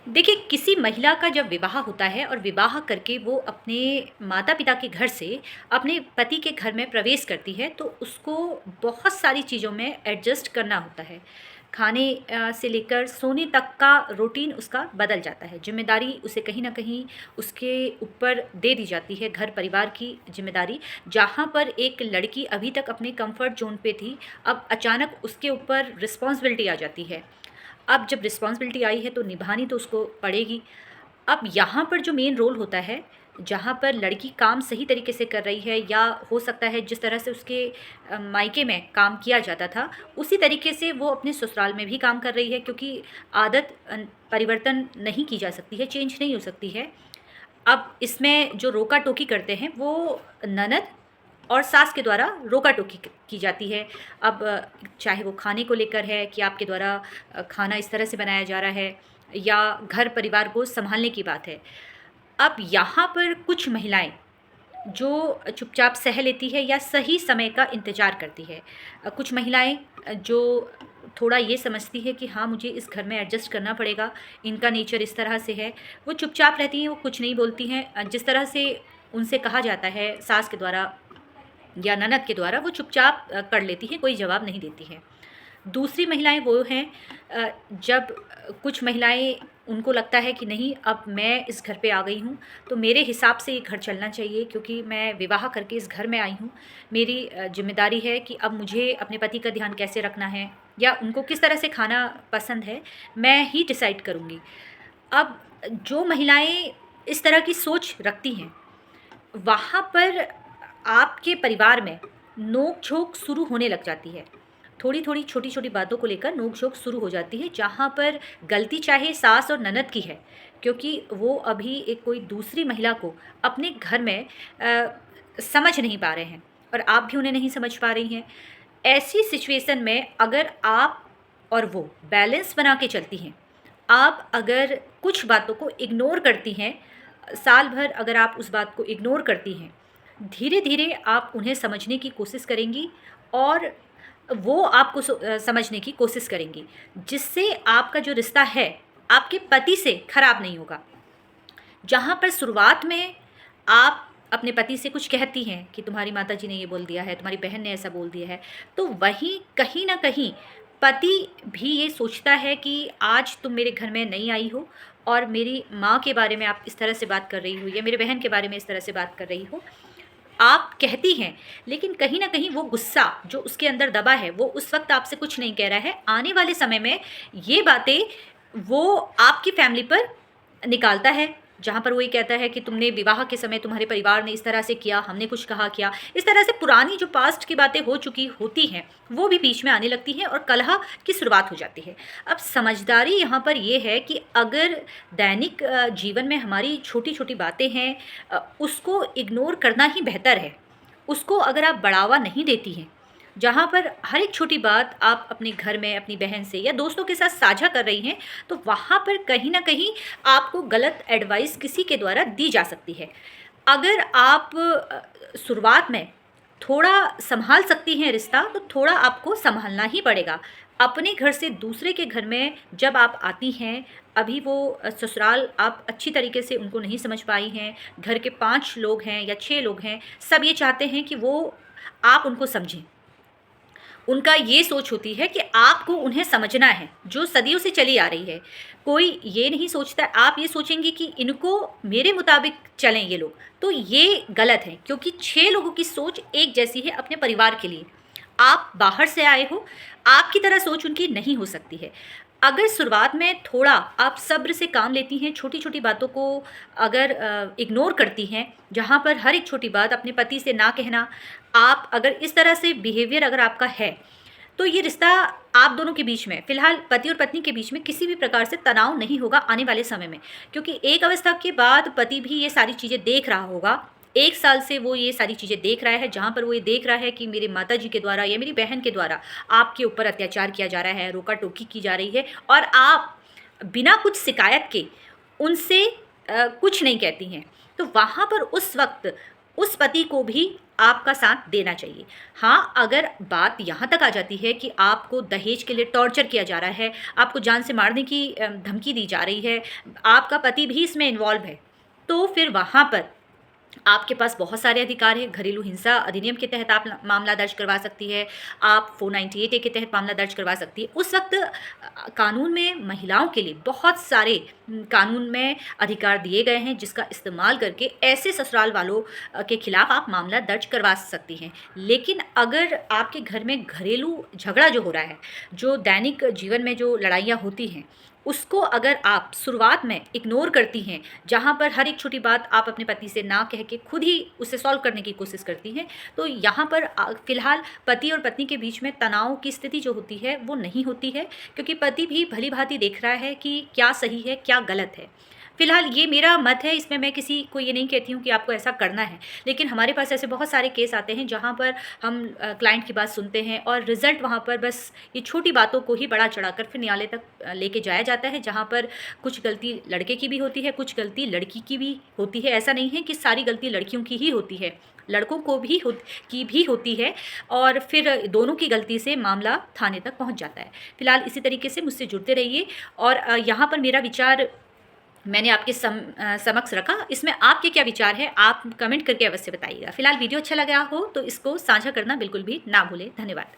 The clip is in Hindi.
देखिए, किसी महिला का जब विवाह होता है और विवाह करके वो अपने माता-पिता के घर से अपने पति के घर में प्रवेश करती है, तो उसको बहुत सारी चीज़ों में एडजस्ट करना होता है। खाने से लेकर सोने तक का रूटीन उसका बदल जाता है। ज़िम्मेदारी उसे कहीं न कहीं उसके ऊपर दे दी जाती है, घर-परिवार की ज़िम्मेदारी। जहाँ पर एक लड़की अभी तक अपने कम्फ़र्ट ज़ोन पे थी, अब अचानक उसके ऊपर रिस्पॉन्सिबिलिटी आ जाती है। अब जब रिस्पॉन्सिबिलिटी आई है तो निभानी तो उसको पड़ेगी। अब यहाँ पर जो मेन रोल होता है, जहाँ पर लड़की काम सही तरीके से कर रही है या हो सकता है जिस तरह से उसके मायके में काम किया जाता था, उसी तरीके से वो अपने ससुराल में भी काम कर रही है, क्योंकि आदत परिवर्तन नहीं की जा सकती है, चेंज नहीं हो सकती है। अब इसमें जो रोका-टोकी करते हैं वो ननद और सास के द्वारा रोका-टोकी की जाती है। अब चाहे वो खाने को लेकर है कि आपके द्वारा खाना इस तरह से बनाया जा रहा है, या घर परिवार को सँभालने की बात है। अब यहाँ पर कुछ महिलाएँ जो चुपचाप सह लेती है या सही समय का इंतज़ार करती है। कुछ महिलाएँ जो थोड़ा ये समझती है कि हाँ, मुझे इस घर में एडजस्ट करना पड़ेगा, इनका नेचर इस तरह से है, वो चुपचाप रहती हैं, वो कुछ नहीं बोलती हैं। जिस तरह से उनसे कहा जाता है सास के द्वारा या ननद के द्वारा, वो चुपचाप कर लेती हैं, कोई जवाब नहीं देती हैं। दूसरी महिलाएँ वो हैं, जब कुछ महिलाएँ उनको लगता है कि नहीं, अब मैं इस घर पे आ गई हूँ, तो मेरे हिसाब से ये घर चलना चाहिए, क्योंकि मैं विवाह करके इस घर में आई हूँ। मेरी ज़िम्मेदारी है कि अब मुझे अपने पति का ध्यान कैसे रखना है या उनको किस तरह से खाना पसंद है, मैं ही डिसाइड करूँगी। अब जो महिलाएँ इस तरह की सोच रखती हैं, वहाँ पर आपके परिवार में नोक-झोंक शुरू होने लग जाती है। थोड़ी-थोड़ी, छोटी-छोटी बातों को लेकर नोक-झोंक शुरू हो जाती है, जहाँ पर गलती चाहे सास और ननद की है, क्योंकि वो अभी एक कोई दूसरी महिला को अपने घर में समझ नहीं पा रहे हैं और आप भी उन्हें नहीं समझ पा रही हैं। ऐसी सिचुएशन में अगर आप और वो बैलेंस बना के चलती हैं, आप अगर कुछ बातों को इग्नोर करती हैं, साल भर अगर आप उस बात को इग्नोर करती हैं, धीरे-धीरे आप उन्हें समझने की कोशिश करेंगी और वो आपको समझने की कोशिश करेंगी, जिससे आपका जो रिश्ता है, आपके पति से खराब नहीं होगा। जहाँ पर शुरुआत में आप अपने पति से कुछ कहती हैं कि तुम्हारी माताजी ने ये बोल दिया है, तुम्हारी बहन ने ऐसा बोल दिया है, तो वहीं कहीं न कहीं पति भी ये सोचता है कि आज तुम मेरे घर में नई आई हो और मेरी माँ के बारे में आप इस तरह से बात कर रही हो या मेरे बहन के बारे में इस तरह से बात कर रही हो। आप कहती हैं, लेकिन कहीं न कहीं वो गुस्सा जो उसके अंदर दबा है, वो उस वक़्त आपसे कुछ नहीं कह रहा है। आने वाले समय में ये बातें वो आपकी फ़ैमिली पर निकालता है, जहाँ पर वो ये कहता है कि तुमने विवाह के समय तुम्हारे परिवार ने इस तरह से किया, हमने कुछ कहा किया। इस तरह से पुरानी जो पास्ट की बातें हो चुकी होती हैं, वो भी बीच में आने लगती हैं और कलह की शुरुआत हो जाती है। अब समझदारी यहाँ पर ये है कि अगर दैनिक जीवन में हमारी छोटी-छोटी बातें हैं, उसको इग्नोर करना ही बेहतर है। उसको अगर आप बढ़ावा नहीं देती हैं, जहाँ पर हर एक छोटी बात आप अपने घर में अपनी बहन से या दोस्तों के साथ साझा कर रही हैं, तो वहाँ पर कहीं न कहीं आपको गलत एडवाइस किसी के द्वारा दी जा सकती है। अगर आप शुरुआत में थोड़ा सँभाल सकती हैं रिश्ता, तो थोड़ा आपको सँभालना ही पड़ेगा। अपने घर से दूसरे के घर में जब आप आती हैं, अभी वो ससुराल आप अच्छी तरीके से उनको नहीं समझ पाई हैं, घर के 5 लोग हैं या 6 लोग हैं, सब ये चाहते हैं कि वो आप उनको समझें। उनका ये सोच होती है कि आपको उन्हें समझना है, जो सदियों से चली आ रही है। कोई ये नहीं सोचता, आप ये सोचेंगी कि इनको मेरे मुताबिक चलें ये लोग, तो ये गलत है, क्योंकि 6 लोगों की सोच एक जैसी है अपने परिवार के लिए। आप बाहर से आए हो, आपकी तरह सोच उनकी नहीं हो सकती है। अगर शुरुआत में थोड़ा आप सब्र से काम लेती हैं, छोटी-छोटी बातों को अगर इग्नोर करती हैं, जहाँ पर हर एक छोटी बात अपने पति से ना कहना, आप अगर इस तरह से बिहेवियर अगर आपका है, तो ये रिश्ता आप दोनों के बीच में, फ़िलहाल पति और पत्नी के बीच में किसी भी प्रकार से तनाव नहीं होगा आने वाले समय में। क्योंकि एक अवस्था के बाद पति भी ये सारी चीज़ें देख रहा होगा। 1 साल से वो ये सारी चीज़ें देख रहा है, जहाँ पर वो ये देख रहा है कि मेरी माताजी के द्वारा या मेरी बहन के द्वारा आपके ऊपर अत्याचार किया जा रहा है, रोका-टोकी की जा रही है और आप बिना कुछ शिकायत के उनसे कुछ नहीं कहती हैं। तो वहाँ पर उस वक़्त उस पति को भी आपका साथ देना चाहिए। हाँ, अगर बात यहाँ तक आ जाती है कि आपको दहेज के लिए टॉर्चर किया जा रहा है, आपको जान से मारने की धमकी दी जा रही है, आपका पति भी इसमें इन्वॉल्व है, तो फिर वहाँ पर आपके पास बहुत सारे अधिकार हैं। घरेलू हिंसा अधिनियम के तहत आप मामला दर्ज करवा सकती है, आप 498 ए के तहत मामला दर्ज करवा सकती है। उस वक्त कानून में महिलाओं के लिए बहुत सारे कानून में अधिकार दिए गए हैं, जिसका इस्तेमाल करके ऐसे ससुराल वालों के खिलाफ आप मामला दर्ज करवा सकती हैं। लेकिन अगर आपके घर में घरेलू झगड़ा जो हो रहा है, जो दैनिक जीवन में जो लड़ाइयाँ होती हैं, उसको अगर आप शुरुआत में इग्नोर करती हैं, जहाँ पर हर एक छोटी बात आप अपने पति से ना कह के खुद ही उसे सॉल्व करने की कोशिश करती हैं, तो यहाँ पर फ़िलहाल पति और पत्नी के बीच में तनाव की स्थिति जो होती है वो नहीं होती है, क्योंकि पति भी भली भांति देख रहा है कि क्या सही है क्या गलत है। फ़िलहाल ये मेरा मत है, इसमें मैं किसी को ये नहीं कहती हूँ कि आपको ऐसा करना है, लेकिन हमारे पास ऐसे बहुत सारे केस आते हैं जहाँ पर हम क्लाइंट की बात सुनते हैं और रिज़ल्ट वहाँ पर बस ये छोटी बातों को ही बढ़ा चढ़ाकर फिर न्यायालय तक लेके जाया जाता है, जहाँ पर कुछ गलती लड़के की भी होती है, कुछ गलती लड़की की भी होती है। ऐसा नहीं है कि सारी गलती लड़कियों की ही होती है, लड़कों को भी होती है, और फिर दोनों की गलती से मामला थाने तक पहुँच जाता है। फ़िलहाल इसी तरीके से मुझसे जुड़ते रहिए, और यहाँ पर मेरा विचार मैंने आपके समक्ष रखा। इसमें आपके क्या विचार है, आप कमेंट करके अवश्य बताइएगा। फिलहाल वीडियो अच्छा लगा हो तो इसको साझा करना बिल्कुल भी ना भूलें। धन्यवाद।